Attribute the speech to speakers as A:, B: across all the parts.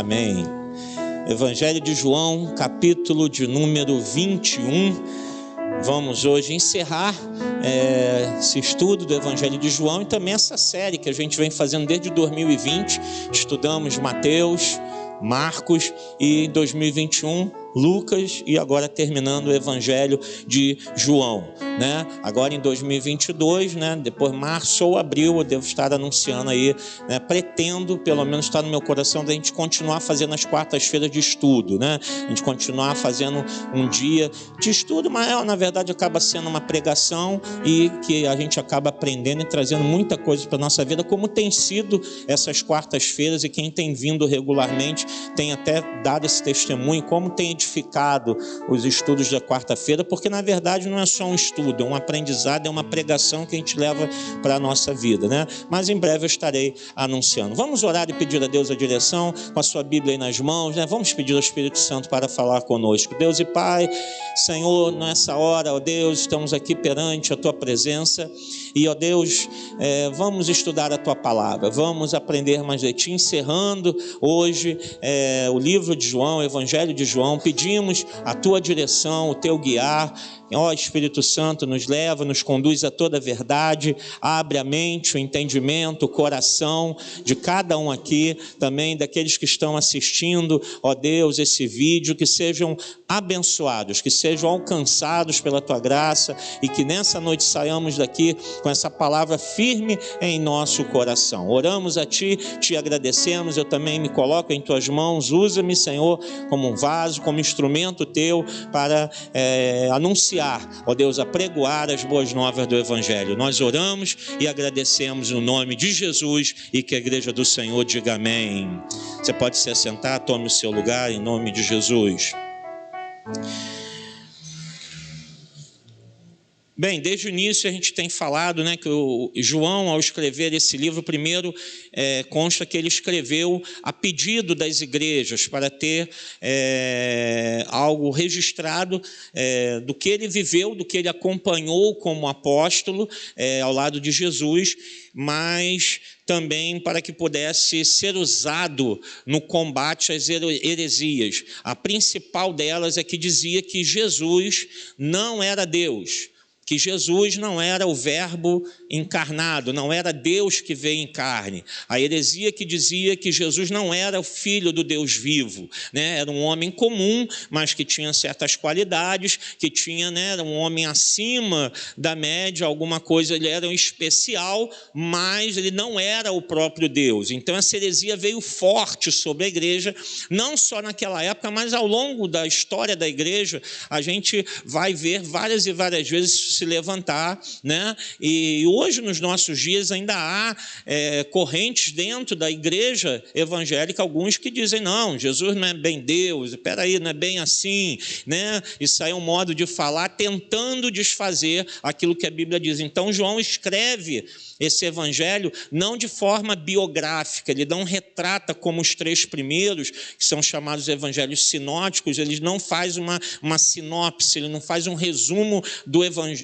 A: Amém. Evangelho de João, capítulo de número 21. Vamos hoje encerrar esse estudo do Evangelho de João e também essa série que a gente vem fazendo desde 2020. Estudamos Mateus, Marcos e em 2021 Lucas e agora terminando o Evangelho de João, né? Agora em 2022, né? Depois março ou abril eu devo estar anunciando aí, né? Pretendo, pelo menos está no meu coração, da gente continuar fazendo as quartas-feiras de estudo, né? A gente continuar fazendo um dia de estudo, mas na verdade acaba sendo uma pregação e que a gente acaba aprendendo e trazendo muita coisa para a nossa vida, como tem sido essas quartas-feiras, e quem tem vindo regularmente tem até dado esse testemunho, como tem edificado os estudos da quarta-feira, porque na verdade não é só um estudo, é um aprendizado, é uma pregação que a gente leva para a nossa vida, né? Mas em breve eu estarei anunciando. Vamos orar e pedir a Deus a direção, com a sua Bíblia aí nas mãos, né? Vamos pedir ao Espírito Santo para falar conosco. Deus e Pai, Senhor, nessa hora, ó Deus, estamos aqui perante a Tua presença e, ó Deus, vamos estudar a Tua palavra, vamos aprender mais de Ti, encerrando hoje o livro de João, o Evangelho de João. Pedimos a Tua direção, o Teu guiar. Ó Espírito Santo, nos leva, nos conduz a toda a verdade, abre a mente, o entendimento, o coração de cada um aqui, também daqueles que estão assistindo, ó Deus, esse vídeo, que sejam abençoados, que sejam alcançados pela Tua graça e que nessa noite saiamos daqui com essa palavra firme em nosso coração. Oramos a Ti, Te agradecemos, eu também me coloco em Tuas mãos, usa-me, Senhor, como um vaso, como instrumento Teu para anunciar, ó Deus, apregoar as boas novas do Evangelho. Nós oramos e agradecemos no nome de Jesus e que a igreja do Senhor diga amém. Você pode se assentar, tome o seu lugar em nome de Jesus. Bem, desde o início a gente tem falado, né, que o João, ao escrever esse livro, primeiro consta que ele escreveu a pedido das igrejas para ter algo registrado do que ele viveu, do que ele acompanhou como apóstolo ao lado de Jesus, mas também para que pudesse ser usado no combate às heresias. A principal delas é que dizia que Jesus não era Deus, que Jesus não era o verbo encarnado, não era Deus que veio em carne. A heresia que dizia que Jesus não era o filho do Deus vivo, né? Era um homem comum, mas que tinha certas qualidades, que tinha, né, era um homem acima da média, alguma coisa, ele era um especial, mas ele não era o próprio Deus. Então essa heresia veio forte sobre a igreja, não só naquela época, mas ao longo da história da igreja, a gente vai ver várias e várias vezes se levantar, né? E hoje nos nossos dias ainda há correntes dentro da igreja evangélica, alguns que dizem não, Jesus não é bem Deus, espera aí, não é bem assim, né? Isso aí é um modo de falar tentando desfazer aquilo que a Bíblia diz. Então João escreve esse evangelho não de forma biográfica, ele não retrata como os três primeiros, que são chamados evangelhos sinóticos, ele não faz uma sinopse, ele não faz um resumo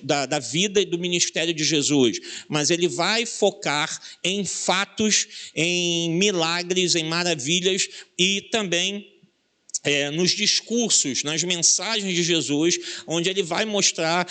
A: da vida e do ministério de Jesus, mas ele vai focar em fatos, em milagres, em maravilhas e também nos discursos, nas mensagens de Jesus, onde ele vai mostrar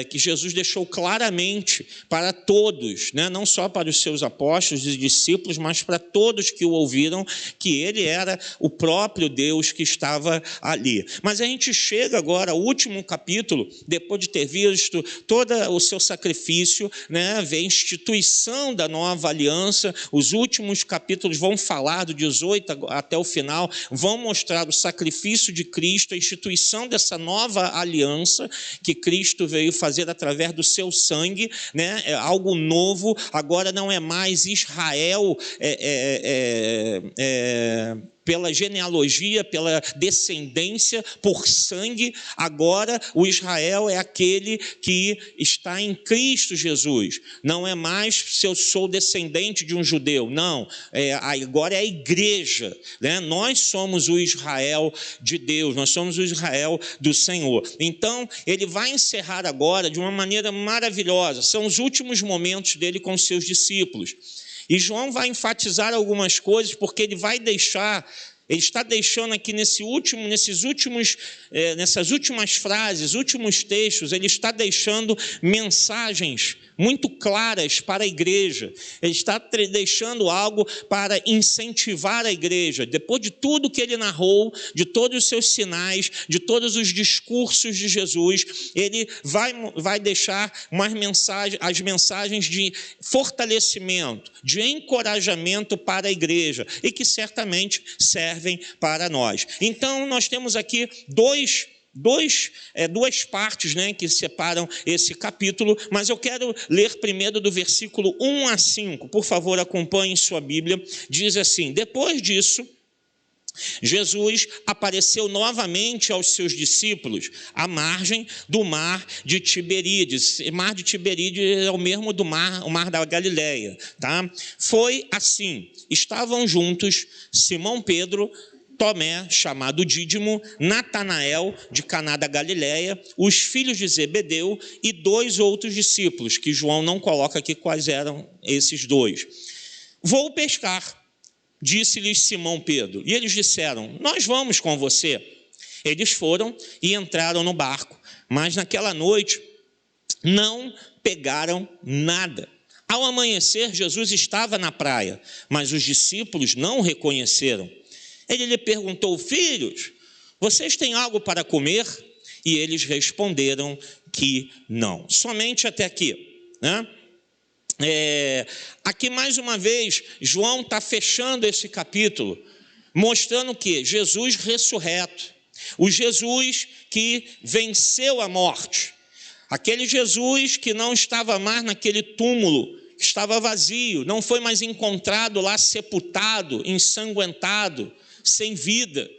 A: que Jesus deixou claramente para todos, né, não só para os seus apóstolos e discípulos, mas para todos que o ouviram, que ele era o próprio Deus que estava ali. Mas a gente chega agora ao último capítulo, depois de ter visto todo o seu sacrifício, né, ver a instituição da nova aliança. Os últimos capítulos vão falar do 18 até o final, vão mostrar o sacrifício de Cristo, a instituição dessa nova aliança que Cristo veio fazer através do seu sangue, né? É algo novo. Agora não é mais Israel pela genealogia, pela descendência, por sangue. Agora o Israel é aquele que está em Cristo Jesus. Não é mais se eu sou descendente de um judeu, não. Agora é a igreja, né? Nós somos o Israel de Deus, nós somos o Israel do Senhor. Então ele vai encerrar agora de uma maneira maravilhosa. São os últimos momentos dele com os seus discípulos. E João vai enfatizar algumas coisas, porque ele está deixando aqui nessas últimas frases, últimos textos, ele está deixando mensagens muito claras para a igreja. Ele está deixando algo para incentivar a igreja. Depois de tudo que ele narrou, de todos os seus sinais, de todos os discursos de Jesus, ele vai deixar as mensagens de fortalecimento, de encorajamento para a igreja, e que certamente servem para nós. Então, nós temos aqui duas partes, né, que separam esse capítulo, mas eu quero ler primeiro do versículo 1 a 5. Por favor, acompanhe sua Bíblia. Diz assim: depois disso, Jesus apareceu novamente aos seus discípulos à margem do mar de Tiberíades. O mar de Tiberíades é o mesmo do mar, o mar da Galileia, tá? Foi assim: estavam juntos Simão Pedro, Tomé, chamado Dídimo, Natanael, de Caná da Galileia, os filhos de Zebedeu e 2 outros discípulos, que João não coloca aqui quais eram esses 2. Vou pescar, disse-lhes Simão Pedro. E eles disseram: nós vamos com você. Eles foram e entraram no barco, mas naquela noite não pegaram nada. Ao amanhecer, Jesus estava na praia, mas os discípulos não o reconheceram. Ele lhe perguntou: filhos, vocês têm algo para comer? E eles responderam que não. Somente até aqui, né? Aqui mais uma vez, João está fechando esse capítulo, mostrando que Jesus ressurreto, o Jesus que venceu a morte, aquele Jesus que não estava mais naquele túmulo, que estava vazio, não foi mais encontrado lá sepultado, ensanguentado, sem vida.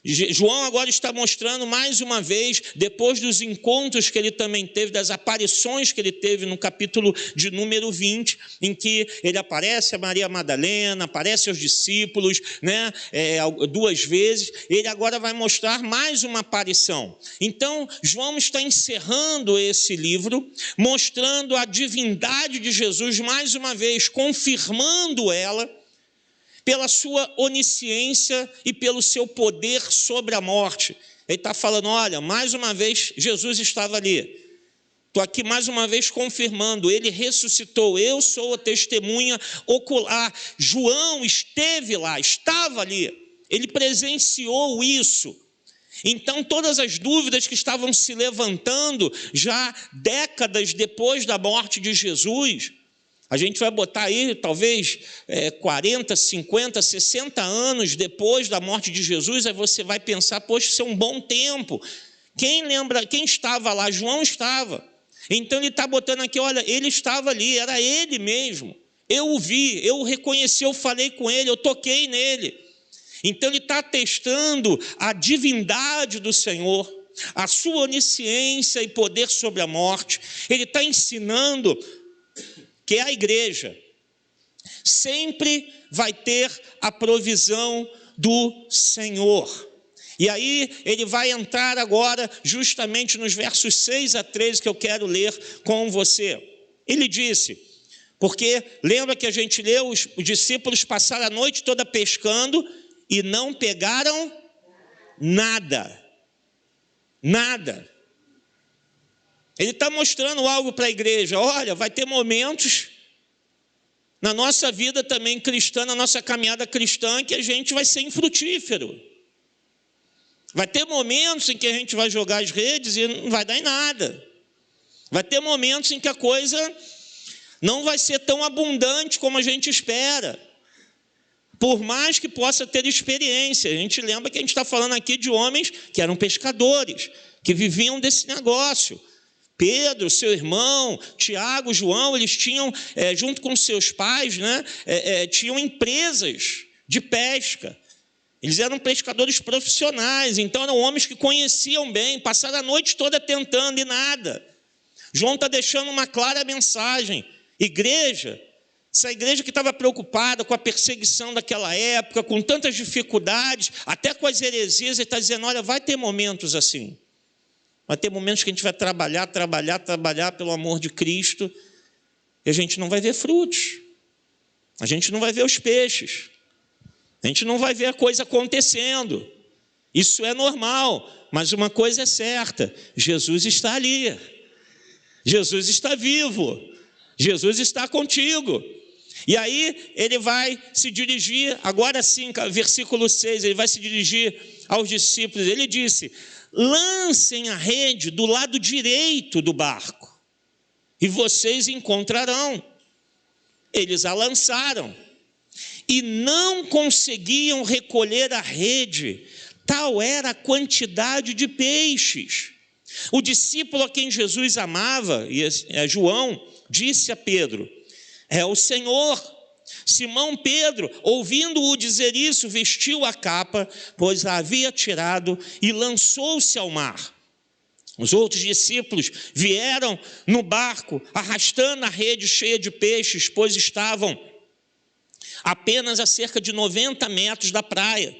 A: João agora está mostrando mais uma vez, depois dos encontros que ele também teve, das aparições que ele teve no capítulo de número 20, em que ele aparece a Maria Madalena, aparece aos discípulos, né, 2 vezes. Ele agora vai mostrar mais uma aparição. Então, João está encerrando esse livro, mostrando a divindade de Jesus mais uma vez, confirmando ela, pela sua onisciência e pelo seu poder sobre a morte. Ele está falando: olha, mais uma vez Jesus estava ali. Estou aqui mais uma vez confirmando, ele ressuscitou, eu sou a testemunha ocular. João esteve lá, estava ali, ele presenciou isso. Então, todas as dúvidas que estavam se levantando já décadas depois da morte de Jesus, a gente vai botar aí, talvez, 40, 50, 60 anos depois da morte de Jesus, aí você vai pensar: poxa, isso é um bom tempo. Quem lembra, quem estava lá? João estava. Então ele está botando aqui: olha, ele estava ali, era ele mesmo. Eu o vi, eu o reconheci, eu falei com ele, eu toquei nele. Então ele está atestando a divindade do Senhor, a sua onisciência e poder sobre a morte. Ele está ensinando que a igreja sempre vai ter a provisão do Senhor. E aí ele vai entrar agora justamente nos versos 6 a 13 que eu quero ler com você. Ele disse, porque lembra que a gente leu, os discípulos passaram a noite toda pescando e não pegaram nada. Nada. Ele está mostrando algo para a igreja: olha, vai ter momentos na nossa vida também cristã, na nossa caminhada cristã, que a gente vai ser infrutífero. Vai ter momentos em que a gente vai jogar as redes e não vai dar em nada. Vai ter momentos em que a coisa não vai ser tão abundante como a gente espera, por mais que possa ter experiência. A gente lembra que a gente está falando aqui de homens que eram pescadores, que viviam desse negócio. Pedro, seu irmão, Tiago, João, eles tinham, junto com seus pais, né, tinham empresas de pesca. Eles eram pescadores profissionais, então eram homens que conheciam bem, passaram a noite toda tentando e nada. João está deixando uma clara mensagem: igreja, essa igreja que estava preocupada com a perseguição daquela época, com tantas dificuldades, até com as heresias, ele está dizendo: olha, vai ter momentos assim. Vai ter momentos que a gente vai trabalhar pelo amor de Cristo, e a gente não vai ver frutos. A gente não vai ver os peixes. A gente não vai ver a coisa acontecendo. Isso é normal, mas uma coisa é certa: Jesus está ali. Jesus está vivo. Jesus está contigo. E aí ele vai se dirigir, agora sim, versículo 6, ele vai se dirigir aos discípulos. Ele disse: lancem a rede do lado direito do barco, e vocês encontrarão. Eles a lançaram, e não conseguiam recolher a rede, tal era a quantidade de peixes. O discípulo a quem Jesus amava, João, disse a Pedro: é o Senhor. Simão Pedro, ouvindo-o dizer isso, vestiu a capa, pois a havia tirado, e lançou-se ao mar. Os outros discípulos vieram no barco, arrastando a rede cheia de peixes, pois estavam apenas a cerca de 90 metros da praia.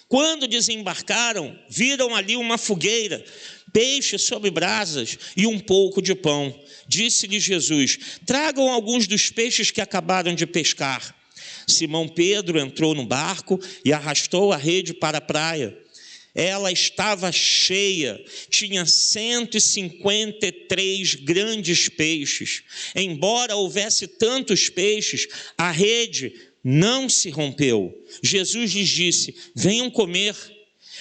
A: Quando desembarcaram, viram ali uma fogueira, peixes sobre brasas e um pouco de pão. Disse-lhe Jesus: tragam alguns dos peixes que acabaram de pescar. Simão Pedro entrou no barco e arrastou a rede para a praia. Ela estava cheia, tinha 153 grandes peixes. Embora houvesse tantos peixes, a rede não se rompeu. Jesus lhes disse: venham comer.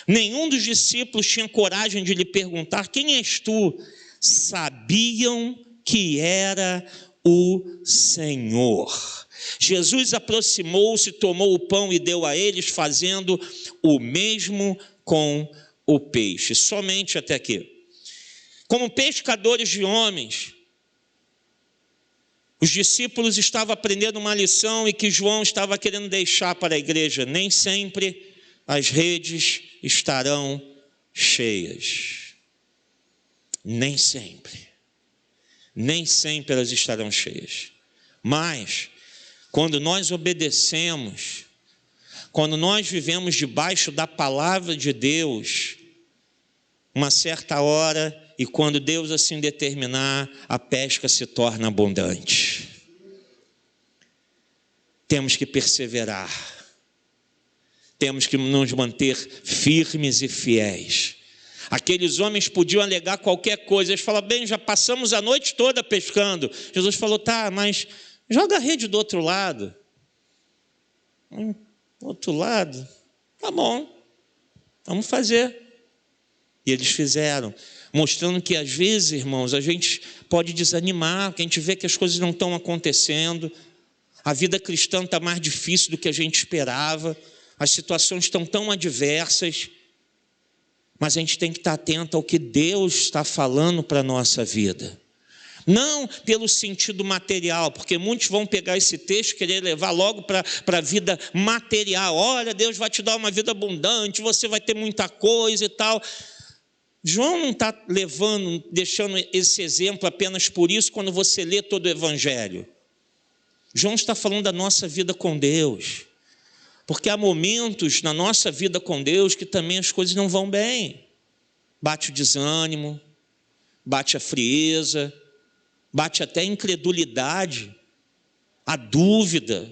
A: Nenhum dos discípulos tinha coragem de lhe perguntar: quem és tu? Sabiam que era o Senhor. Jesus aproximou-se, tomou o pão e deu a eles, fazendo o mesmo com o peixe. Somente até aqui. Como pescadores de homens, os discípulos estavam aprendendo uma lição e que João estava querendo deixar para a igreja: nem sempre as redes estarão cheias. Nem sempre. Nem sempre elas estarão cheias. Mas, quando nós obedecemos, quando nós vivemos debaixo da palavra de Deus, uma certa hora, e quando Deus assim determinar, a pesca se torna abundante. Temos que perseverar. Temos que nos manter firmes e fiéis. Aqueles homens podiam alegar qualquer coisa. Eles falaram: bem, já passamos a noite toda pescando. Jesus falou: tá, mas joga a rede do outro lado. Outro lado? Tá bom, vamos fazer. E eles fizeram, mostrando que às vezes, irmãos, a gente pode desanimar, porque a gente vê que as coisas não estão acontecendo, a vida cristã está mais difícil do que a gente esperava, as situações estão tão adversas, mas a gente tem que estar atento ao que Deus está falando para a nossa vida. Não pelo sentido material, porque muitos vão pegar esse texto e querer levar logo para a vida material. Olha, Deus vai te dar uma vida abundante, você vai ter muita coisa e tal. João não está deixando esse exemplo apenas por isso quando você lê todo o Evangelho. João está falando da nossa vida com Deus. Porque há momentos na nossa vida com Deus que também as coisas não vão bem. Bate o desânimo, bate a frieza, bate até a incredulidade, a dúvida.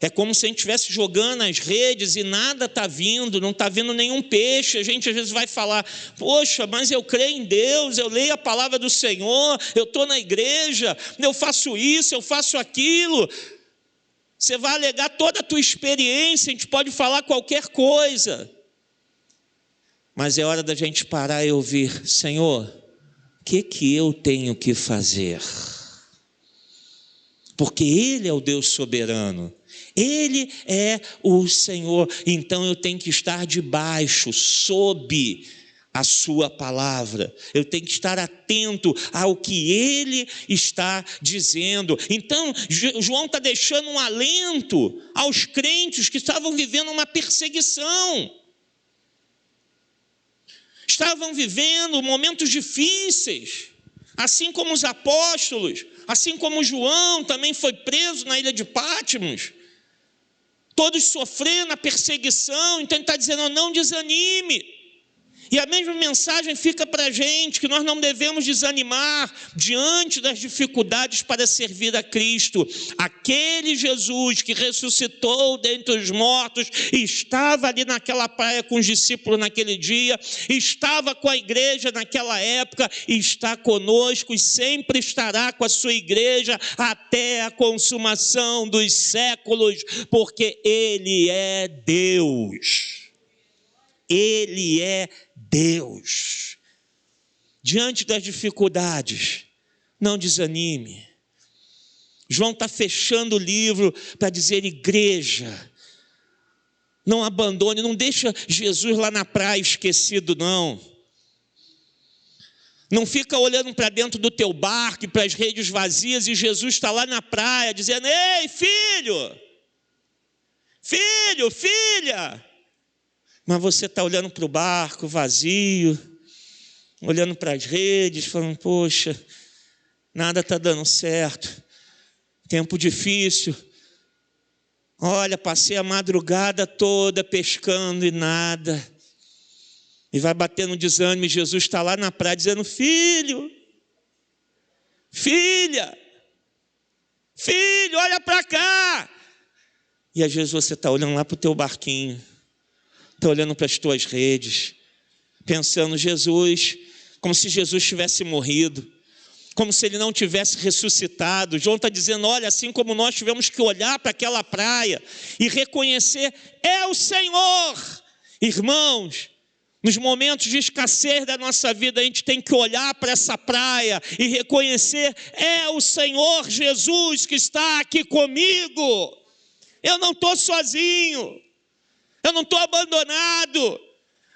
A: É como se a gente estivesse jogando as redes e nada está vindo, não está vindo nenhum peixe. A gente às vezes vai falar: poxa, mas eu creio em Deus, eu leio a palavra do Senhor, eu estou na igreja, eu faço isso, eu faço aquilo. Você vai alegar toda a tua experiência, a gente pode falar qualquer coisa. Mas é hora da gente parar e ouvir: Senhor, o que eu tenho que fazer? Porque Ele é o Deus soberano. Ele é o Senhor. Então eu tenho que estar debaixo, sob a sua palavra. Eu tenho que estar atento ao que Ele está dizendo. Então João está deixando um alento aos crentes que estavam vivendo uma perseguição. Estavam vivendo momentos difíceis, assim como os apóstolos, assim como João também foi preso na ilha de Patmos, todos sofrendo a perseguição. Então ele está dizendo: não desanime, E a mesma mensagem fica para a gente, que nós não devemos desanimar diante das dificuldades para servir a Cristo. Aquele Jesus que ressuscitou dentre os mortos, estava ali naquela praia com os discípulos naquele dia, estava com a igreja naquela época, e está conosco e sempre estará com a sua igreja até a consumação dos séculos, porque Ele é Deus. Ele é Deus. Diante das dificuldades, não desanime. João está fechando o livro para dizer: igreja, não abandone, não deixa Jesus lá na praia esquecido, não. Não fica olhando para dentro do teu barco e para as redes vazias e Jesus está lá na praia dizendo: ei, filho, filha. Mas você está olhando para o barco vazio, olhando para as redes, falando: poxa, nada está dando certo, tempo difícil. Olha, passei a madrugada toda pescando e nada. E vai batendo desânimo, e Jesus está lá na praia dizendo: filho, filho, olha para cá. E às vezes você está olhando lá para o teu barquinho, está olhando para as tuas redes, pensando: Jesus, como se Jesus tivesse morrido, como se Ele não tivesse ressuscitado. João está dizendo: olha, assim como nós tivemos que olhar para aquela praia e reconhecer: é o Senhor. Irmãos, nos momentos de escassez da nossa vida, a gente tem que olhar para essa praia e reconhecer: é o Senhor Jesus que está aqui comigo. Eu não estou sozinho, eu não estou abandonado.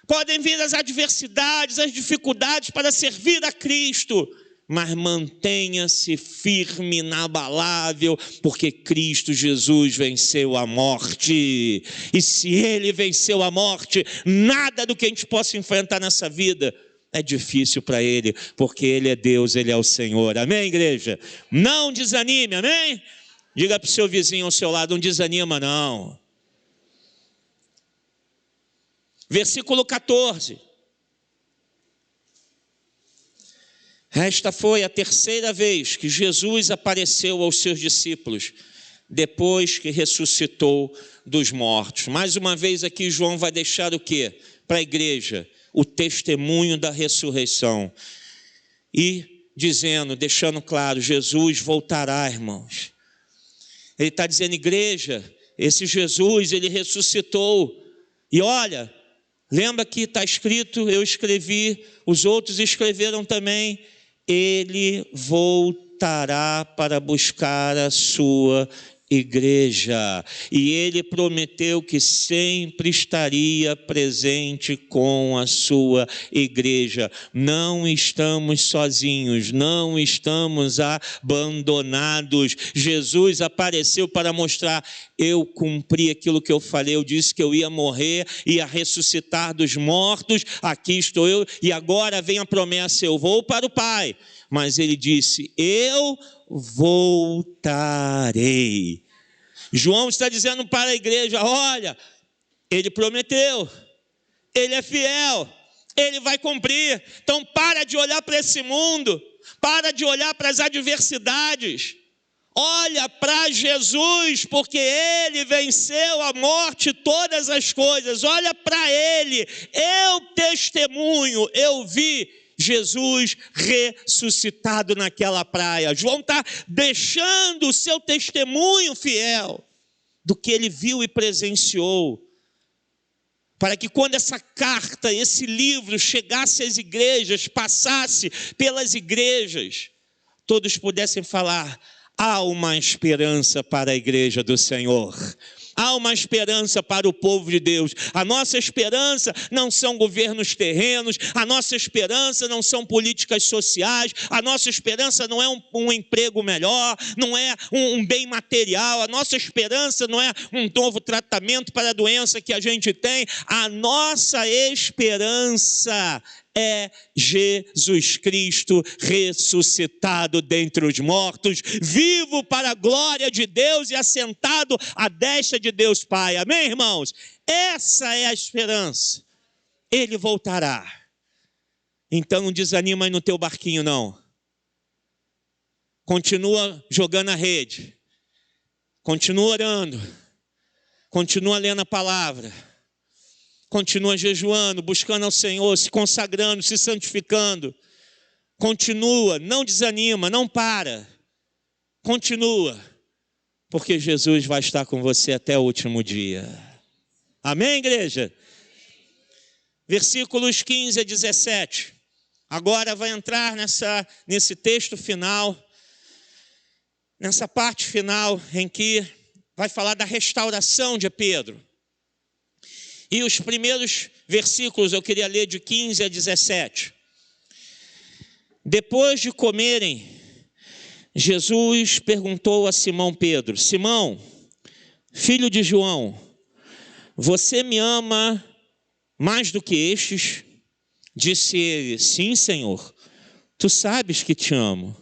A: Podem vir as adversidades, as dificuldades para servir a Cristo, mas mantenha-se firme, inabalável, porque Cristo Jesus venceu a morte. E se Ele venceu a morte, nada do que a gente possa enfrentar nessa vida é difícil para Ele, porque Ele é Deus, Ele é o Senhor. Amém, igreja? Não desanime, amém? Diga para o seu vizinho ao seu lado: não desanima não. Versículo 14. Esta foi a terceira vez que Jesus apareceu aos seus discípulos, depois que ressuscitou dos mortos. Mais uma vez aqui João vai deixar o quê? Para a igreja, o testemunho da ressurreição. E dizendo, deixando claro: Jesus voltará, irmãos. Ele está dizendo: igreja, esse Jesus, Ele ressuscitou. E olha, lembra que está escrito, eu escrevi, os outros escreveram também: Ele voltará para buscar a sua igreja. E Ele prometeu que sempre estaria presente com a sua igreja. Não estamos sozinhos, não estamos abandonados. Jesus apareceu para mostrar: eu cumpri aquilo que eu falei, eu disse que eu ia morrer, ia ressuscitar dos mortos, aqui estou eu, e agora vem a promessa: eu vou para o Pai. Mas Ele disse: eu voltarei. João está dizendo para a igreja: olha, Ele prometeu, Ele é fiel, Ele vai cumprir. Então para de olhar para esse mundo, para de olhar para as adversidades, olha para Jesus, porque Ele venceu a morte e todas as coisas. Olha para Ele, eu testemunho, eu vi Jesus ressuscitado naquela praia. João está deixando o seu testemunho fiel do que ele viu e presenciou, para que quando essa carta, esse livro chegasse às igrejas, passasse pelas igrejas, todos pudessem falar: há uma esperança para a igreja do Senhor. Há uma esperança para o povo de Deus. A nossa esperança não são governos terrenos, a nossa esperança não são políticas sociais, a nossa esperança não é um emprego melhor, não é um bem material, a nossa esperança não é um novo tratamento para a doença que a gente tem. A nossa esperança é Jesus Cristo ressuscitado dentre os mortos, vivo para a glória de Deus e assentado à destra de Deus Pai. Amém, irmãos? Essa é a esperança. Ele voltará. Então não desanima aí no teu barquinho, não. Continua jogando a rede. Continua orando. Continua lendo a palavra. Continua jejuando, buscando ao Senhor, se consagrando, se santificando. Continua, não desanima, não para. Continua, porque Jesus vai estar com você até o último dia. Amém, igreja? Versículos 15 a 17. Agora vai entrar nesse texto final, nessa parte final em que vai falar da restauração de Pedro. E os primeiros versículos eu queria ler de 15 a 17. Depois de comerem, Jesus perguntou a Simão Pedro: Simão, filho de João, você me ama mais do que estes? Disse ele: sim, Senhor, tu sabes que te amo.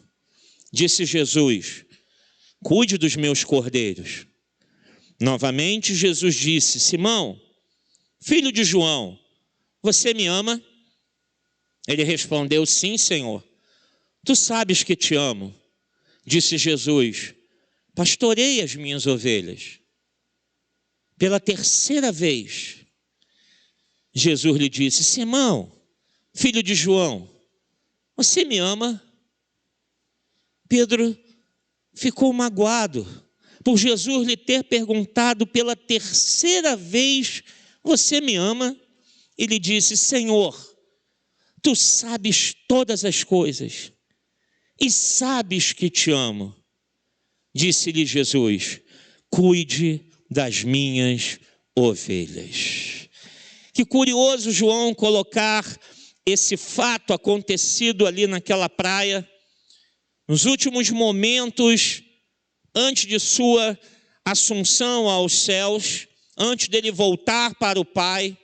A: Disse Jesus: cuide dos meus cordeiros. Novamente Jesus disse: Simão, filho de João, você me ama? Ele respondeu: sim, Senhor, tu sabes que te amo. Disse Jesus: pastorei as minhas ovelhas. Pela terceira vez, Jesus lhe disse: Simão, filho de João, você me ama? Pedro ficou magoado por Jesus lhe ter perguntado pela terceira vez: você me ama? Ele disse: Senhor, tu sabes todas as coisas e sabes que te amo. Disse-lhe Jesus: cuide das minhas ovelhas. Que curioso João colocar esse fato acontecido ali naquela praia, nos últimos momentos antes de sua assunção aos céus, antes dele voltar para o Pai.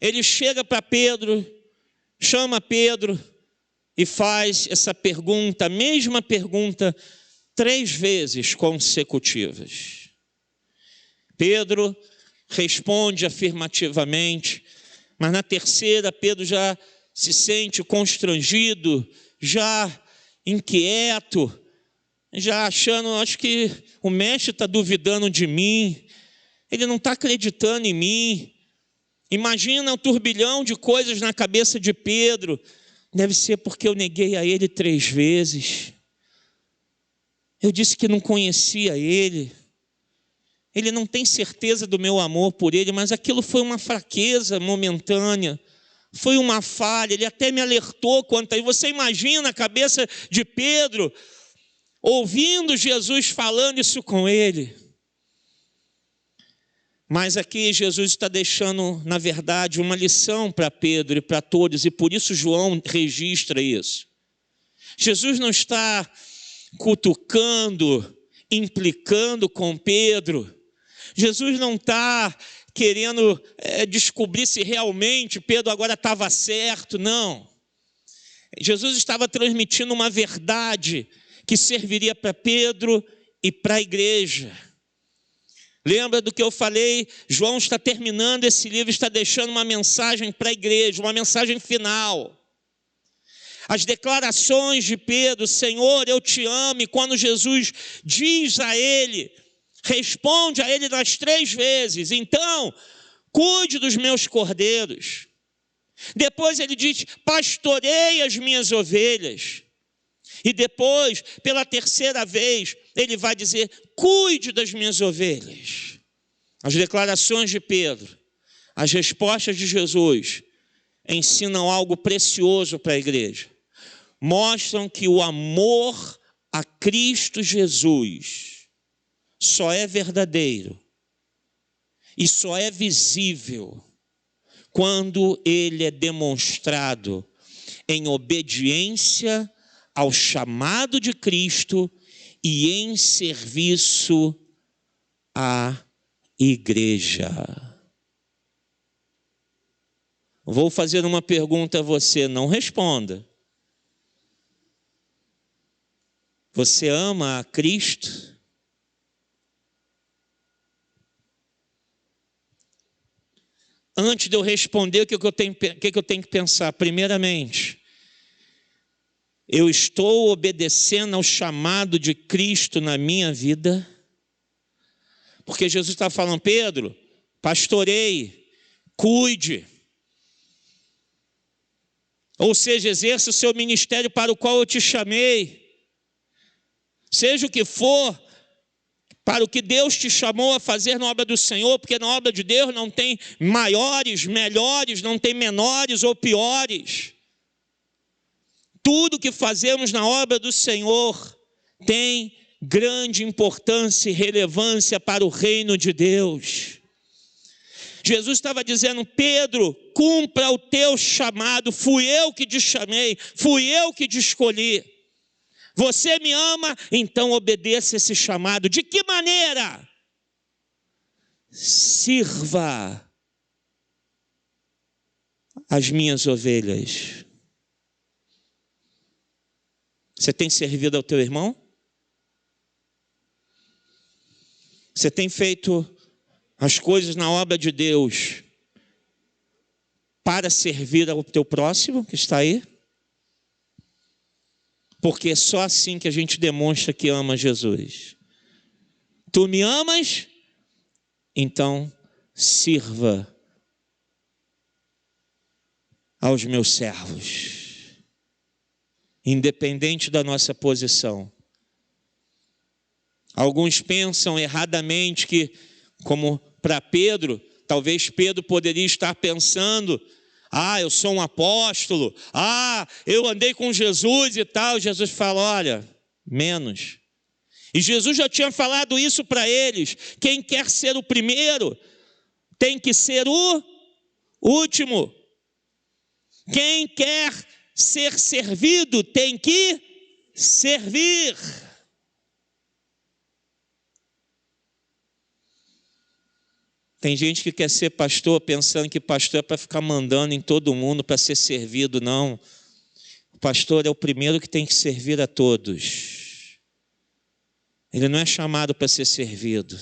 A: Ele chega para Pedro, chama Pedro e faz essa pergunta, a mesma pergunta, 3 vezes consecutivas. Pedro responde afirmativamente, mas na terceira Pedro já se sente constrangido, já inquieto, já achando, acho que o mestre está duvidando de mim, ele não está acreditando em mim. Imagina o turbilhão de coisas na cabeça de Pedro. Deve ser porque eu neguei a ele 3 vezes. Eu disse que não conhecia ele. Ele não tem certeza do meu amor por ele, mas aquilo foi uma fraqueza momentânea. Foi uma falha, ele até me alertou quanto a isso. Você imagina a cabeça de Pedro, ouvindo Jesus falando isso com ele. Mas aqui Jesus está deixando, na verdade, uma lição para Pedro e para todos, e por isso João registra isso. Jesus não está cutucando, implicando com Pedro. Jesus não está querendo descobrir se realmente Pedro agora estava certo, não. Jesus estava transmitindo uma verdade que serviria para Pedro e para a igreja. Lembra do que eu falei? João está terminando esse livro, está deixando uma mensagem para a igreja, uma mensagem final. As declarações de Pedro: Senhor, eu te amo, e quando Jesus diz a ele, responde a ele nas 3 vezes, então, cuide dos meus cordeiros. Depois ele diz: pastorei as minhas ovelhas. E depois, pela terceira vez, ele vai dizer: cuide das minhas ovelhas. As declarações de Pedro, as respostas de Jesus, ensinam algo precioso para a igreja. Mostram que o amor a Cristo Jesus só é verdadeiro e só é visível quando ele é demonstrado em obediência ao chamado de Cristo e em serviço à igreja. Vou fazer uma pergunta a você, não responda. Você ama a Cristo? Antes de eu responder, o que eu tenho que pensar? Primeiramente, eu estou obedecendo ao chamado de Cristo na minha vida? Porque Jesus está falando, Pedro, pastoreie, cuide. Ou seja, exerça o seu ministério para o qual eu te chamei. Seja o que for, para o que Deus te chamou a fazer na obra do Senhor, porque na obra de Deus não tem maiores, melhores, não tem menores ou piores. Tudo que fazemos na obra do Senhor tem grande importância e relevância para o reino de Deus. Jesus estava dizendo, Pedro, cumpra o teu chamado, fui eu que te chamei, fui eu que te escolhi. Você me ama, então obedeça esse chamado. De que maneira? Sirva as minhas ovelhas. Você tem servido ao teu irmão? Você tem feito as coisas na obra de Deus para servir ao teu próximo que está aí? Porque é só assim que a gente demonstra que ama Jesus. Tu me amas? Então sirva aos meus servos. Independente da nossa posição. Alguns pensam erradamente que, como para Pedro, talvez Pedro poderia estar pensando, eu sou um apóstolo, eu andei com Jesus e tal. Jesus fala, olha, menos. E Jesus já tinha falado isso para eles, quem quer ser o primeiro, tem que ser o último. Quem quer ser servido, tem que servir. Tem gente que quer ser pastor pensando que pastor é para ficar mandando em todo mundo, para ser servido. Não. O pastor é o primeiro que tem que servir a todos. Ele não é chamado para ser servido.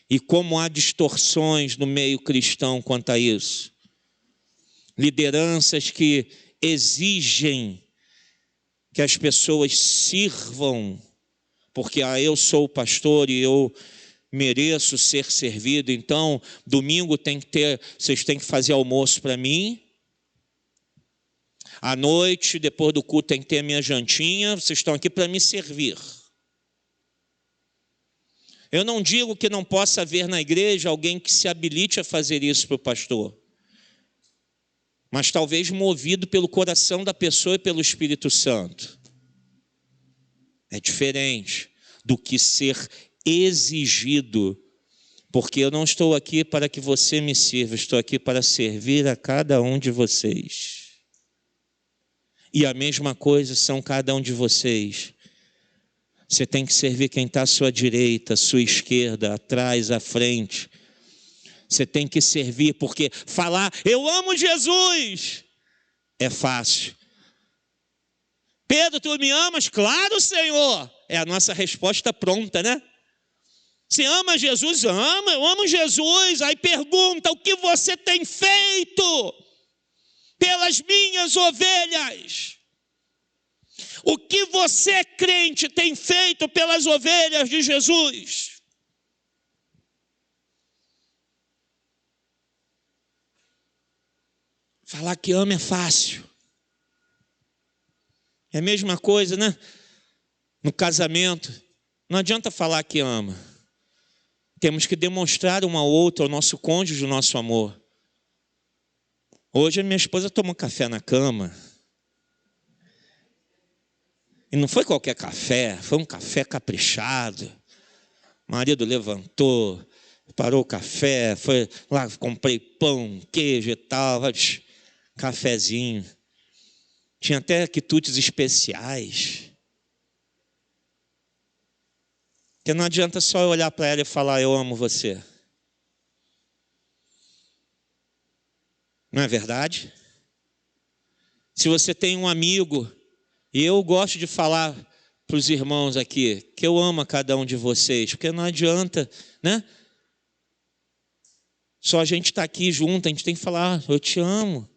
A: E como há distorções no meio cristão quanto a isso. Lideranças que exigem que as pessoas sirvam, porque eu sou o pastor e eu mereço ser servido, então domingo vocês têm que fazer almoço para mim, à noite, depois do culto, tem que ter a minha jantinha, vocês estão aqui para me servir. Eu não digo que não possa haver na igreja alguém que se habilite a fazer isso para o pastor, mas talvez movido pelo coração da pessoa e pelo Espírito Santo. É diferente do que ser exigido, porque eu não estou aqui para que você me sirva, estou aqui para servir a cada um de vocês. E a mesma coisa são cada um de vocês. Você tem que servir quem está à sua direita, à sua esquerda, atrás, à frente. Você tem que servir, porque falar, eu amo Jesus, é fácil. Pedro, tu me amas? Claro, Senhor. É a nossa resposta pronta, né? Você ama Jesus? Ama, eu amo Jesus. Aí pergunta, o que você tem feito pelas minhas ovelhas? O que você, crente, tem feito pelas ovelhas de Jesus? Falar que ama é fácil. É a mesma coisa, né? No casamento, não adianta falar que ama. Temos que demonstrar um ao outro, ao nosso cônjuge, o nosso amor. Hoje a minha esposa tomou café na cama. E não foi qualquer café, foi um café caprichado. O marido levantou, parou o café, foi lá, comprei pão, queijo e tal, cafezinho. Tinha até quitutes especiais. Porque não adianta só eu olhar para ela e falar, eu amo você. Não é verdade? Se você tem um amigo, e eu gosto de falar para os irmãos aqui, que eu amo a cada um de vocês, porque não adianta, né? Só a gente está aqui junto, a gente tem que falar, eu te amo.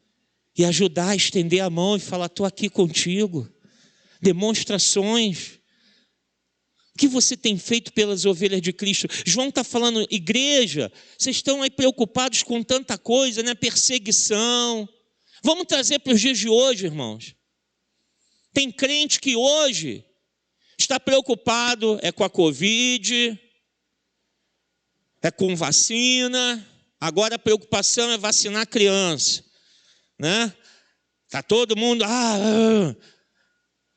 A: E ajudar a estender a mão e falar, estou aqui contigo. Demonstrações. O que você tem feito pelas ovelhas de Cristo? João está falando, igreja, vocês estão aí preocupados com tanta coisa, né? Perseguição. Vamos trazer para os dias de hoje, irmãos. Tem crente que hoje está preocupado com a Covid, com vacina. Agora a preocupação é vacinar a criança, né? Está todo mundo,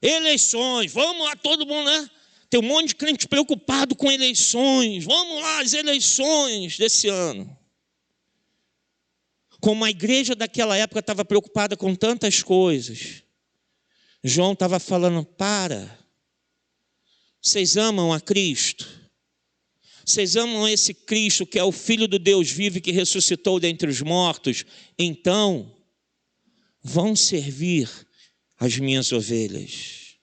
A: eleições, vamos lá todo mundo, né? Tem um monte de crente preocupado com eleições. Vamos lá, as eleições desse ano. Como a igreja daquela época estava preocupada com tantas coisas, João estava falando, vocês amam a Cristo? Vocês amam esse Cristo que é o Filho do Deus vivo que ressuscitou dentre os mortos? Então, vão servir as minhas ovelhas.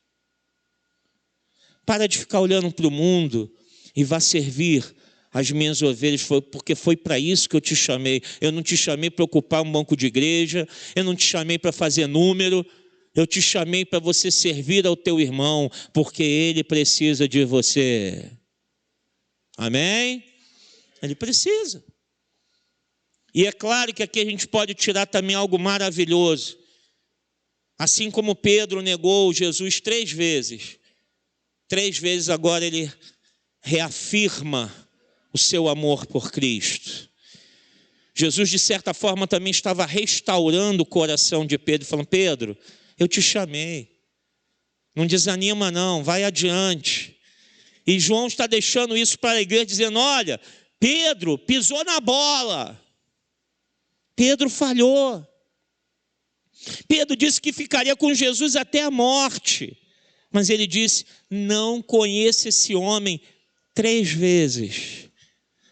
A: Para de ficar olhando para o mundo e vá servir as minhas ovelhas, porque foi para isso que eu te chamei. Eu não te chamei para ocupar um banco de igreja, eu não te chamei para fazer número, eu te chamei para você servir ao teu irmão, porque ele precisa de você. Amém? Ele precisa. E é claro que aqui a gente pode tirar também algo maravilhoso. Assim como Pedro negou Jesus 3 vezes. 3 vezes agora ele reafirma o seu amor por Cristo. Jesus, de certa forma, também estava restaurando o coração de Pedro, falando, Pedro, eu te chamei. Não desanima não, vai adiante. E João está deixando isso para a igreja, dizendo, olha, Pedro pisou na bola. Pedro falhou. Pedro disse que ficaria com Jesus até a morte. Mas ele disse, não conheço esse homem 3 vezes.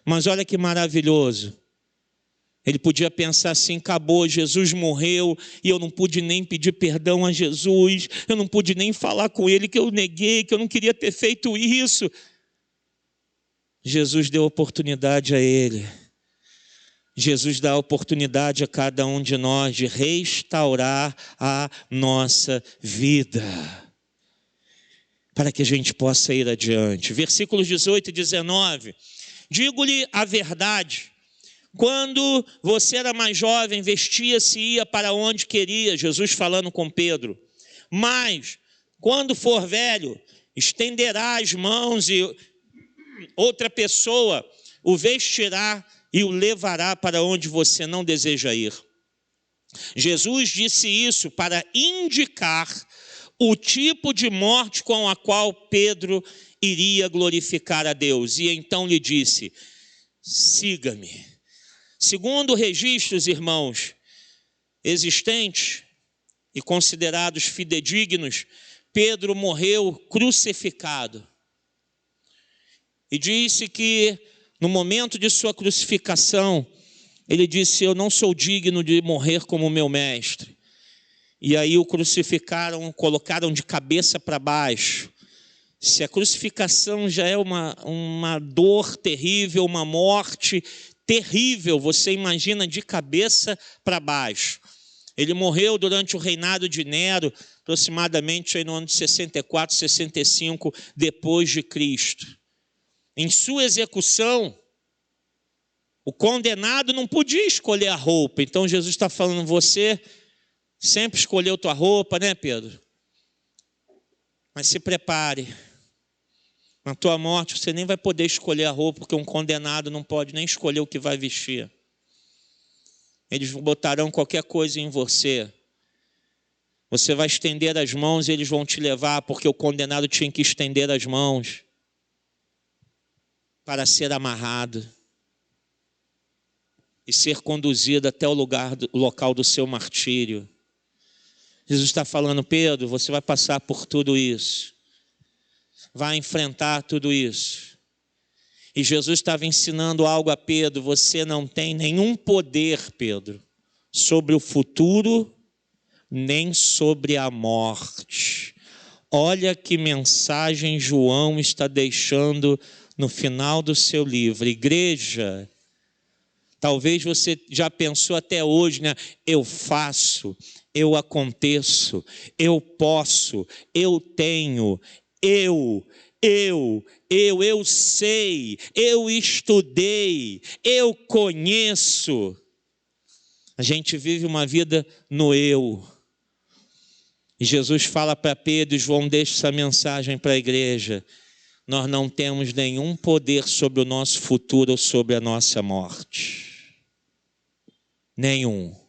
A: Mas olha que maravilhoso. Ele podia pensar assim, acabou, Jesus morreu e eu não pude nem pedir perdão a Jesus. Eu não pude nem falar com ele que eu neguei, que eu não queria ter feito isso. Jesus deu oportunidade a ele. Jesus dá oportunidade a cada um de nós de restaurar a nossa vida, para que a gente possa ir adiante. Versículos 18 e 19. Digo-lhe a verdade, quando você era mais jovem, vestia-se e ia para onde queria, Jesus falando com Pedro. Mas, quando for velho, estenderá as mãos e outra pessoa o vestirá e o levará para onde você não deseja ir. Jesus disse isso para indicar o tipo de morte com a qual Pedro iria glorificar a Deus. E então lhe disse, siga-me. Segundo registros, irmãos, existentes e considerados fidedignos, Pedro morreu crucificado. E disse que no momento de sua crucificação, ele disse, eu não sou digno de morrer como meu mestre. E aí o crucificaram, colocaram de cabeça para baixo. Se a crucificação já é uma dor terrível, uma morte terrível, você imagina de cabeça para baixo. Ele morreu durante o reinado de Nero, aproximadamente aí no ano de 64, 65 depois de Cristo. Em sua execução, o condenado não podia escolher a roupa. Então Jesus está falando, você sempre escolheu tua roupa, né, Pedro? Mas se prepare. Na tua morte você nem vai poder escolher a roupa, porque um condenado não pode nem escolher o que vai vestir. Eles botarão qualquer coisa em você. Você vai estender as mãos e eles vão te levar, porque o condenado tinha que estender as mãos para ser amarrado e ser conduzido até o local do seu martírio. Jesus está falando, Pedro, você vai passar por tudo isso. Vai enfrentar tudo isso. E Jesus estava ensinando algo a Pedro, você não tem nenhum poder, Pedro, sobre o futuro, nem sobre a morte. Olha que mensagem João está deixando no final do seu livro. Igreja, Talvez você já pensou até hoje, né? Eu faço, eu aconteço, eu posso, eu tenho, eu sei, eu estudei, eu conheço. A gente vive uma vida no eu. E Jesus fala para Pedro, e João deixa essa mensagem para a igreja: nós não temos nenhum poder sobre o nosso futuro ou sobre a nossa morte. Nenhum.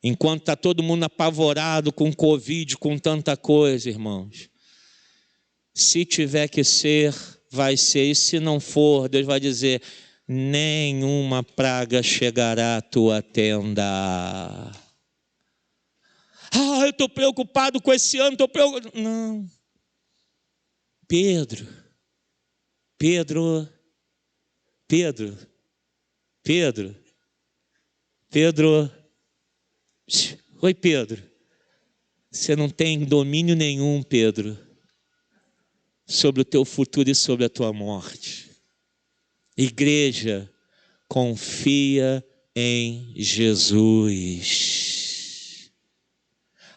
A: Enquanto está todo mundo apavorado com Covid, com tanta coisa, irmãos, se tiver que ser, vai ser. E se não for, Deus vai dizer: nenhuma praga chegará à tua tenda. Ah, eu estou preocupado com esse ano, estou preocupado. Não. Pedro. Oi, Pedro. Você não tem domínio nenhum, Pedro, sobre o teu futuro e sobre a tua morte. Igreja, confia em Jesus.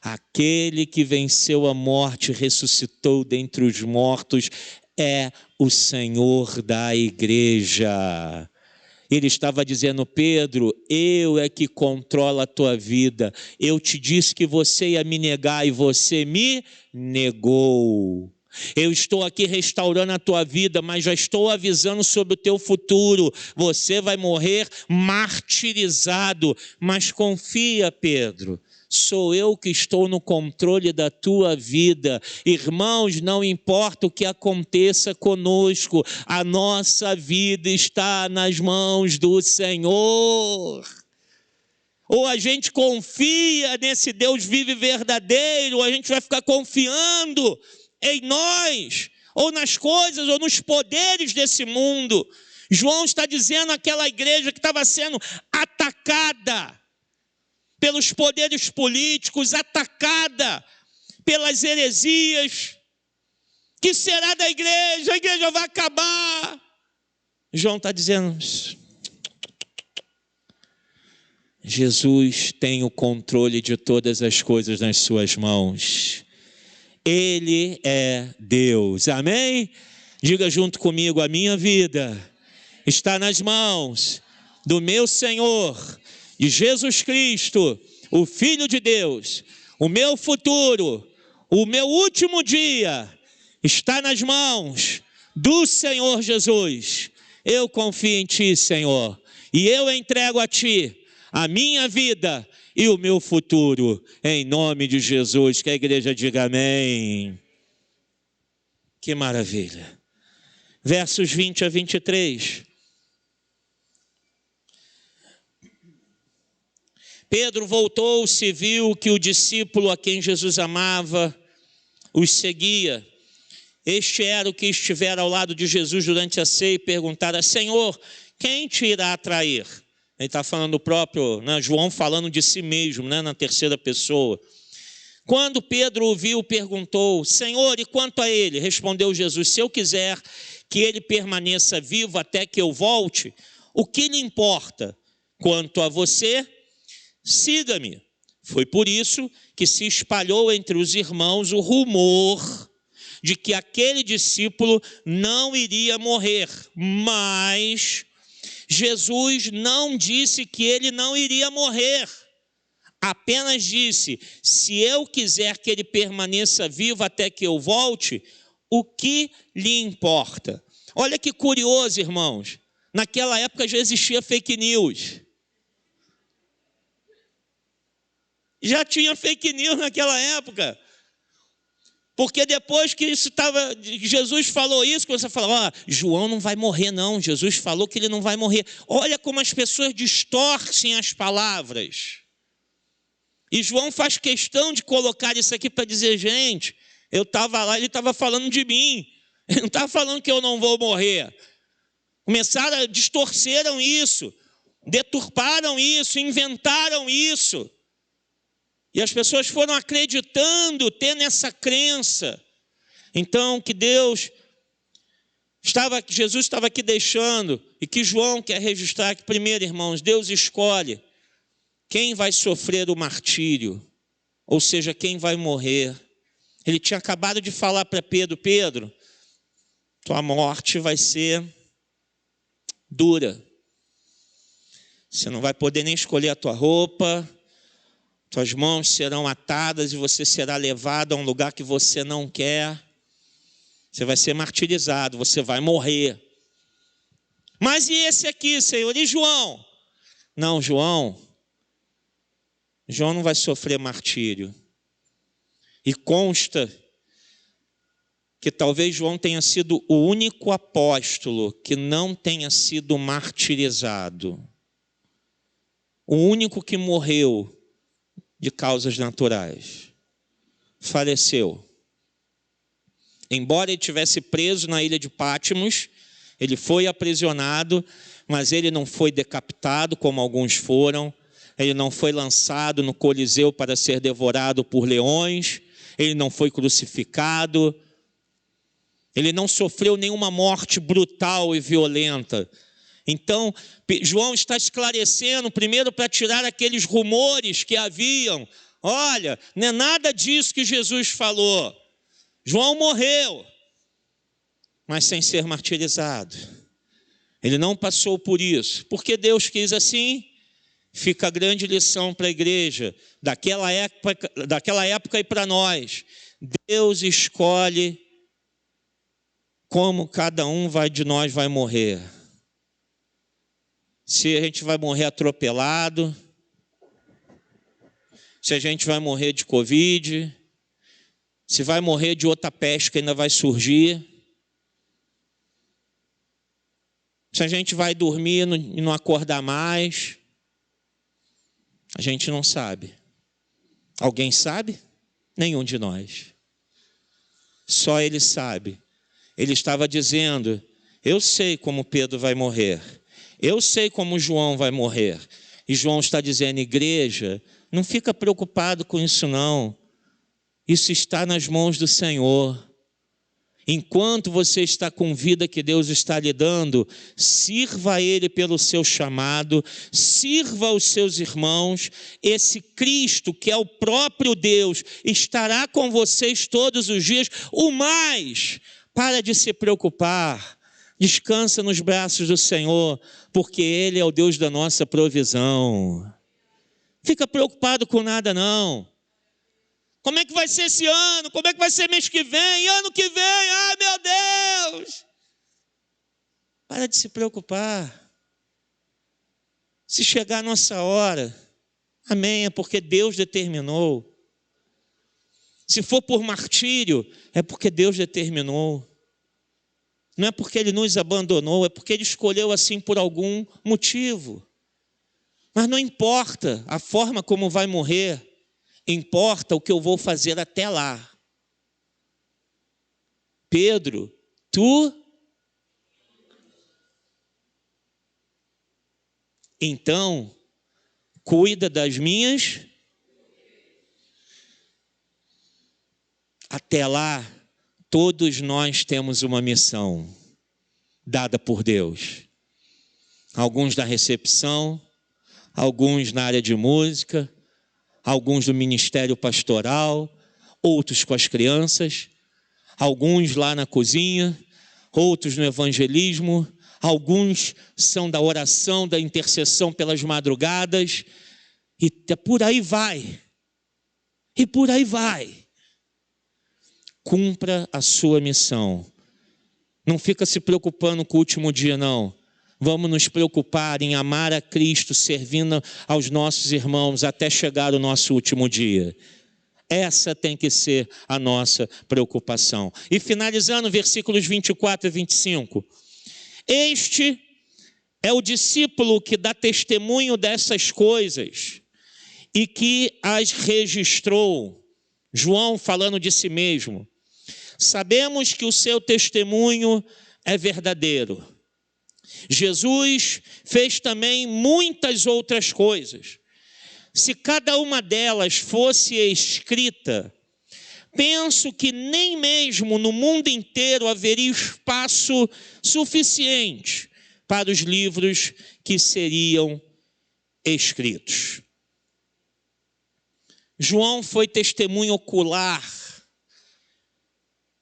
A: Aquele que venceu a morte, ressuscitou dentre os mortos, é o Senhor da igreja. Ele estava dizendo: Pedro, eu é que controlo a tua vida. Eu te disse que você ia me negar e você me negou. Eu estou aqui restaurando a tua vida, mas já estou avisando sobre o teu futuro. Você vai morrer martirizado, mas confia, Pedro. Sou eu que estou no controle da tua vida. Irmãos, não importa o que aconteça conosco, a nossa vida está nas mãos do Senhor. Ou a gente confia nesse Deus vivo e verdadeiro, ou a gente vai ficar confiando em nós, ou nas coisas, ou nos poderes desse mundo. João está dizendo àquela igreja que estava sendo atacada pelos poderes políticos, atacada pelas heresias: que será da igreja? A igreja vai acabar. João está dizendo: Jesus tem o controle de todas as coisas nas suas mãos. Ele é Deus, amém? Diga junto comigo: a minha vida está nas mãos do meu Senhor, de Jesus Cristo, o Filho de Deus. O meu futuro, o meu último dia está nas mãos do Senhor Jesus. Eu confio em Ti, Senhor, e eu entrego a Ti a minha vida e o meu futuro, em nome de Jesus. Que a igreja diga amém. Que maravilha. Versos 20 a 23. Pedro voltou-se e viu que o discípulo a quem Jesus amava os seguia. Este era o que estivera ao lado de Jesus durante a ceia e perguntara: Senhor, quem te irá trair? Ele está falando do próprio, né, João falando de si mesmo, né, na terceira pessoa. Quando Pedro ouviu, perguntou: Senhor, e quanto a ele? Respondeu Jesus: se eu quiser que ele permaneça vivo até que eu volte, o que lhe importa? Quanto a você, siga-me. Foi por isso que se espalhou entre os irmãos o rumor de que aquele discípulo não iria morrer, mas Jesus não disse que ele não iria morrer. Apenas disse: se eu quiser que ele permaneça vivo até que eu volte, o que lhe importa? Olha que curioso, irmãos. Naquela época já existia fake news. Já tinha fake news naquela época. Porque depois que isso estava, Jesus falou isso, quando você fala: João não vai morrer não, Jesus falou que ele não vai morrer. Olha como as pessoas distorcem as palavras. E João faz questão de colocar isso aqui para dizer: gente, eu estava lá, ele estava falando de mim. Ele não estava falando que eu não vou morrer. Começaram, distorceram isso, deturparam isso, inventaram isso. E as pessoas foram acreditando, tendo essa crença. Então, que Deus Jesus estava aqui deixando, e que João quer registrar que, primeiro, irmãos, Deus escolhe quem vai sofrer o martírio, ou seja, quem vai morrer. Ele tinha acabado de falar para Pedro: Pedro, tua morte vai ser dura. Você não vai poder nem escolher a tua roupa, tuas mãos serão atadas e você será levado a um lugar que você não quer. Você vai ser martirizado, você vai morrer. Mas e esse aqui, Senhor? E João? Não, João não vai sofrer martírio. E consta que talvez João tenha sido o único apóstolo que não tenha sido martirizado. O único que morreu de causas naturais. Faleceu. Embora ele estivesse preso na ilha de Patmos, ele foi aprisionado, mas ele não foi decapitado como alguns foram. Ele não foi lançado no Coliseu para ser devorado por leões. Ele não foi crucificado. Ele não sofreu nenhuma morte brutal e violenta. Então, João está esclarecendo, primeiro, para tirar aqueles rumores que haviam. Olha, não é nada disso que Jesus falou. João morreu, mas sem ser martirizado. Ele não passou por isso. Porque Deus quis assim. Fica a grande lição para a igreja, daquela época e para nós. Deus escolhe como cada um de nós vai morrer. Se a gente vai morrer atropelado, se a gente vai morrer de Covid, se vai morrer de outra peste que ainda vai surgir, se a gente vai dormir e não acordar mais, a gente não sabe. Alguém sabe? Nenhum de nós. Só Ele sabe. Ele estava dizendo: eu sei como Pedro vai morrer. Eu sei como João vai morrer. E João está dizendo: igreja, não fica preocupado com isso não. Isso está nas mãos do Senhor. Enquanto você está com vida que Deus está lhe dando, sirva a Ele pelo seu chamado, sirva aos seus irmãos. Esse Cristo, que é o próprio Deus, estará com vocês todos os dias. O mais, para de se preocupar, descansa nos braços do Senhor, porque Ele é o Deus da nossa provisão. Fica preocupado com nada não. Como é que vai ser esse ano? Como é que vai ser mês que vem? Ano que vem? Ai, meu Deus! Para de se preocupar. Se chegar a nossa hora, amém, é porque Deus determinou. Se for por martírio, é porque Deus determinou. Não é porque Ele nos abandonou, é porque Ele escolheu assim por algum motivo. Mas não importa a forma como vai morrer. Importa o que eu vou fazer até lá. Pedro, tu então cuida das minhas. Até lá, todos nós temos uma missão dada por Deus. Alguns na recepção, alguns na área de música, alguns do ministério pastoral, outros com as crianças, alguns lá na cozinha, outros no evangelismo, alguns são da oração, da intercessão pelas madrugadas, e por aí vai. E por aí vai. Cumpra a sua missão. Não fica se preocupando com o último dia, não. Vamos nos preocupar em amar a Cristo, servindo aos nossos irmãos até chegar o nosso último dia. Essa tem que ser a nossa preocupação. E finalizando, versículos 24 e 25. Este é o discípulo que dá testemunho dessas coisas e que as registrou. João falando de si mesmo. Sabemos que o seu testemunho é verdadeiro. Jesus fez também muitas outras coisas. Se cada uma delas fosse escrita, penso que nem mesmo no mundo inteiro haveria espaço suficiente para os livros que seriam escritos. João foi testemunho ocular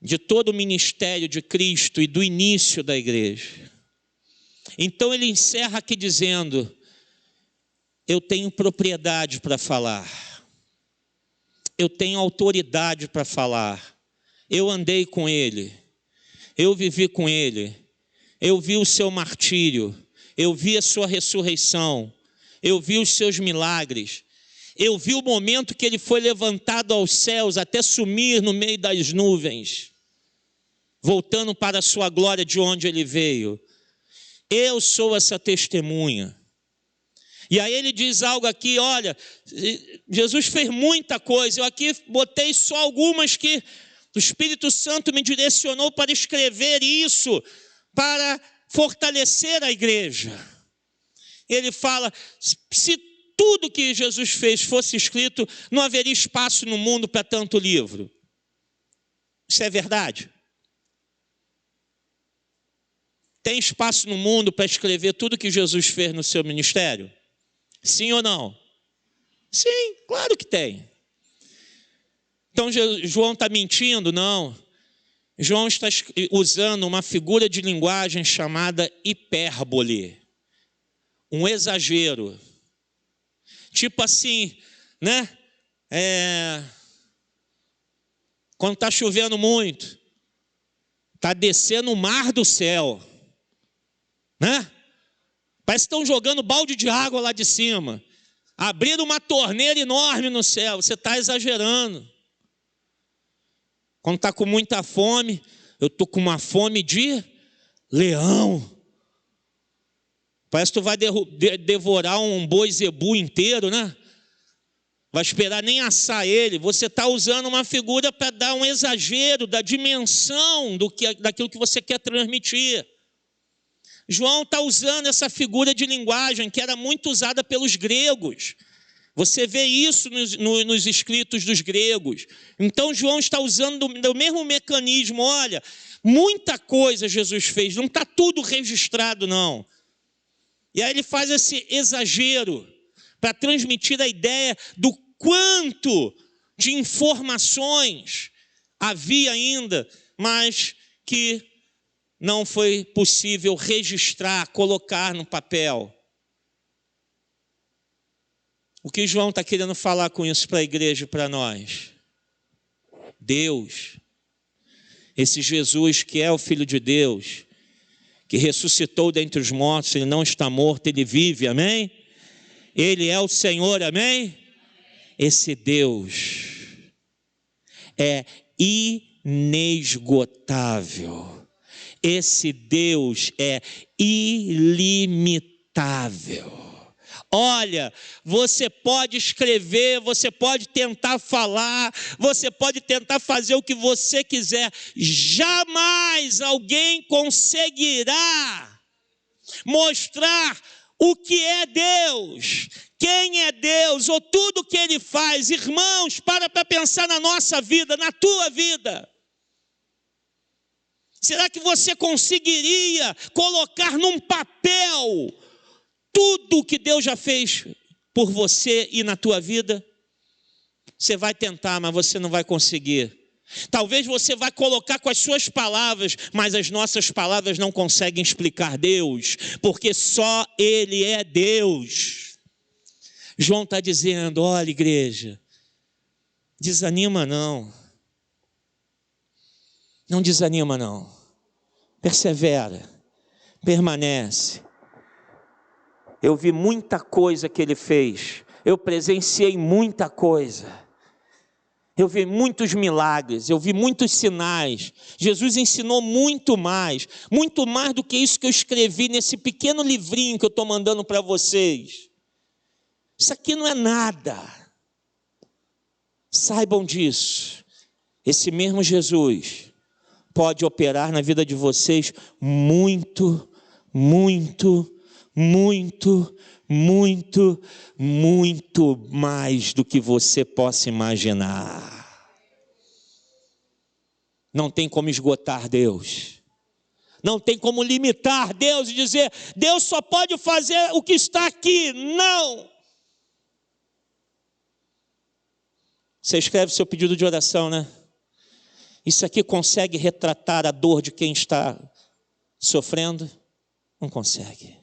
A: de todo o ministério de Cristo e do início da igreja. Então ele encerra aqui dizendo: eu tenho propriedade para falar. Eu tenho autoridade para falar. Eu andei com ele. Eu vivi com ele. Eu vi o seu martírio. Eu vi a sua ressurreição. Eu vi os seus milagres. Eu vi o momento que ele foi levantado aos céus até sumir no meio das nuvens, voltando para a sua glória de onde ele veio. Eu sou essa testemunha. E aí ele diz algo aqui, olha, Jesus fez muita coisa, eu aqui botei só algumas que o Espírito Santo me direcionou para escrever isso, para fortalecer a igreja. Ele fala, se tudo que Jesus fez fosse escrito, não haveria espaço no mundo para tanto livro. Isso é verdade? Tem espaço no mundo para escrever tudo que Jesus fez no seu ministério? Sim ou não? Sim, claro que tem. Então João está mentindo? Não. João está usando uma figura de linguagem chamada hipérbole. Um exagero. Tipo assim, né? Quando está chovendo muito, está descendo o mar do céu, né? Parece que estão jogando balde de água lá de cima. Abriram uma torneira enorme no céu. Você está exagerando. Quando está com muita fome, eu estou com uma fome de leão. Parece que tu vai devorar um boi zebu inteiro, né? Vai esperar nem assar ele. Você está usando uma figura para dar um exagero da dimensão daquilo que você quer transmitir. João está usando essa figura de linguagem que era muito usada pelos gregos. Você vê isso nos escritos dos gregos. Então João está usando o mesmo mecanismo. Olha, muita coisa Jesus fez, não está tudo registrado não. E aí ele faz esse exagero para transmitir a ideia do quanto de informações havia ainda, mas que não foi possível registrar, colocar no papel. O que João está querendo falar com isso para a igreja e para nós? Deus, esse Jesus que é o Filho de Deus, que ressuscitou dentre os mortos, ele não está morto, ele vive, amém? Ele é o Senhor, amém? Esse Deus é inesgotável. Esse Deus é ilimitável. Olha, você pode escrever, você pode tentar falar, você pode tentar fazer o que você quiser. Jamais alguém conseguirá mostrar o que é Deus, quem é Deus, ou tudo que Ele faz. Irmãos, para pensar na nossa vida, na tua vida. Será que você conseguiria colocar num papel tudo o que Deus já fez por você e na tua vida? Você vai tentar, mas você não vai conseguir. Talvez você vá colocar com as suas palavras, mas as nossas palavras não conseguem explicar Deus, porque só Ele é Deus. João está dizendo, olha igreja, desanima não. Não desanima não, persevera, permanece. Eu vi muita coisa que ele fez, eu presenciei muita coisa, eu vi muitos milagres, eu vi muitos sinais. Jesus ensinou muito mais do que isso que eu escrevi nesse pequeno livrinho que eu estou mandando para vocês. Isso aqui não é nada, saibam disso. Esse mesmo Jesus pode operar na vida de vocês muito, muito, muito, muito, muito mais do que você possa imaginar. Não tem como esgotar Deus. Não tem como limitar Deus e dizer, Deus só pode fazer o que está aqui. Não! Você escreve seu pedido de oração, né? Isso aqui consegue retratar a dor de quem está sofrendo? Não consegue.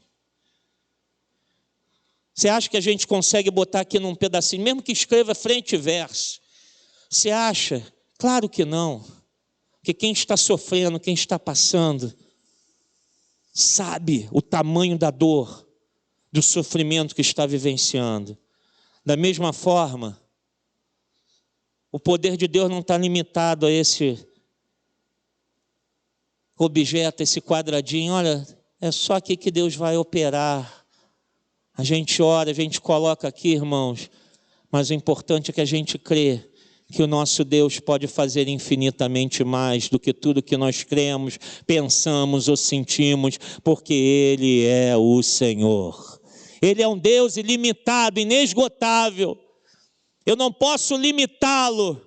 A: Você acha que a gente consegue botar aqui num pedacinho, mesmo que escreva frente e verso? Você acha? Claro que não. Porque quem está sofrendo, quem está passando, sabe o tamanho da dor, do sofrimento que está vivenciando. Da mesma forma, o poder de Deus não está limitado a esse objeto, esse quadradinho. Olha, é só aqui que Deus vai operar. A gente ora, a gente coloca aqui, irmãos, mas o importante é que a gente crê que o nosso Deus pode fazer infinitamente mais do que tudo que nós cremos, pensamos ou sentimos, porque Ele é o Senhor. Ele é um Deus ilimitado, inesgotável. Eu não posso limitá-lo.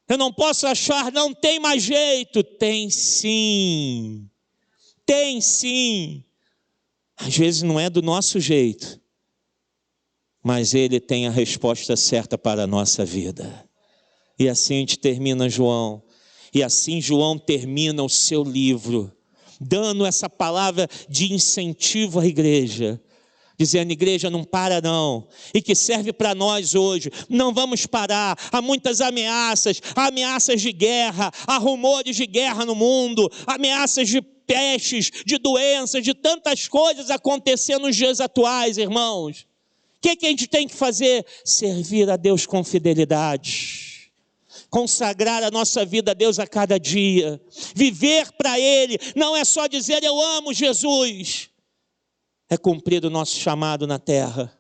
A: Eu não posso achar, não tem mais jeito. Tem sim. Tem sim. Às vezes não é do nosso jeito, mas Ele tem a resposta certa para a nossa vida. E assim a gente termina João. E assim João termina o seu livro, dando essa palavra de incentivo à igreja. Dizendo, igreja, não para não. E que serve para nós hoje. Não vamos parar. Há muitas ameaças. Há ameaças de guerra. Há rumores de guerra no mundo. Ameaças de pestes, de doenças, de tantas coisas acontecendo nos dias atuais, irmãos. O que a gente tem que fazer? Servir a Deus com fidelidade. Consagrar a nossa vida a Deus a cada dia. Viver para Ele. Não é só dizer, eu amo Jesus. É cumprir o nosso chamado na terra.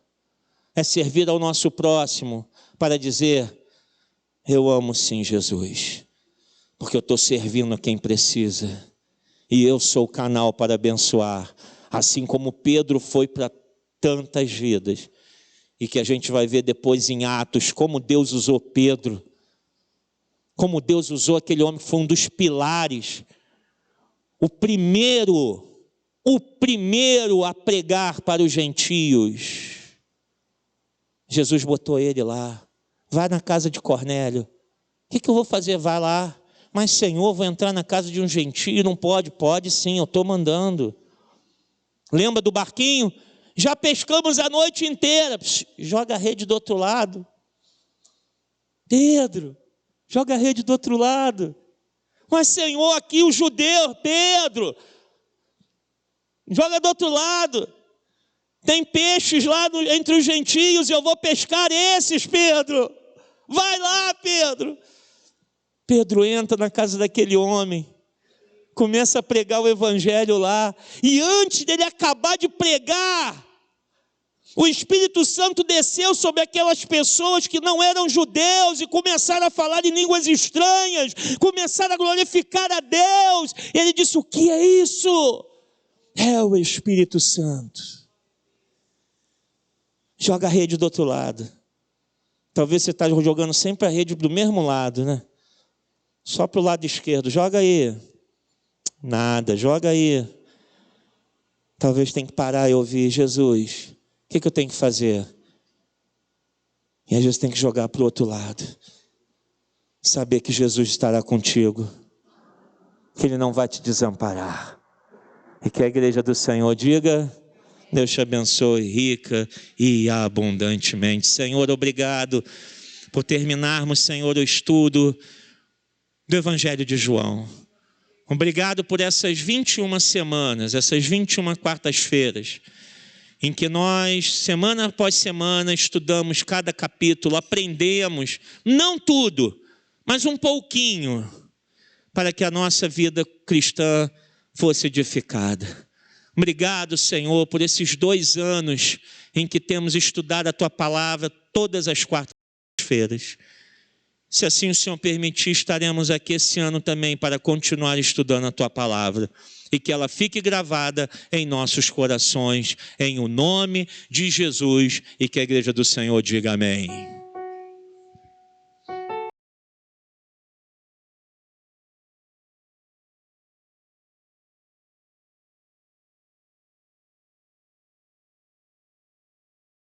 A: É servir ao nosso próximo para dizer, eu amo sim Jesus. Porque eu estou servindo a quem precisa. E eu sou o canal para abençoar. Assim como Pedro foi para tantas vidas. E que a gente vai ver depois em Atos, como Deus usou Pedro. Como Deus usou aquele homem que foi um dos pilares. O primeiro a pregar para os gentios. Jesus botou ele lá. Vai na casa de Cornélio. O que eu vou fazer? Vai lá. Mas Senhor, vou entrar na casa de um gentio. Não pode? Pode sim, eu estou mandando. Lembra do barquinho? Já pescamos a noite inteira. Joga a rede do outro lado. Pedro, joga a rede do outro lado. Mas Senhor, aqui o judeu, Pedro, joga do outro lado. Tem peixes lá entre os gentios e eu vou pescar esses, Pedro. Vai lá, Pedro. Pedro entra na casa daquele homem, começa a pregar o evangelho lá. E antes dele acabar de pregar, o Espírito Santo desceu sobre aquelas pessoas que não eram judeus e começaram a falar em línguas estranhas, começaram a glorificar a Deus. Ele disse, o que é isso? É o Espírito Santo. Joga a rede do outro lado. Talvez você está jogando sempre a rede do mesmo lado, né? Só para o lado esquerdo. Joga aí. Nada, joga aí. Talvez tenha que parar e ouvir. Jesus, o que eu tenho que fazer? E às vezes tem que jogar para o outro lado. Saber que Jesus estará contigo. Que Ele não vai te desamparar. E que a igreja do Senhor diga, Deus te abençoe rica e abundantemente. Senhor, obrigado por terminarmos, Senhor, o estudo do Evangelho de João. Obrigado por essas 21 semanas, essas 21 quartas-feiras, em que nós, semana após semana, estudamos cada capítulo, aprendemos, não tudo, mas um pouquinho, para que a nossa vida cristã fosse edificada. Obrigado, Senhor, por esses 2 anos em que temos estudado a Tua Palavra todas as quartas-feiras. Se assim o Senhor permitir, estaremos aqui esse ano também para continuar estudando a Tua Palavra. E que ela fique gravada em nossos corações, em o nome de Jesus. E que a igreja do Senhor diga amém.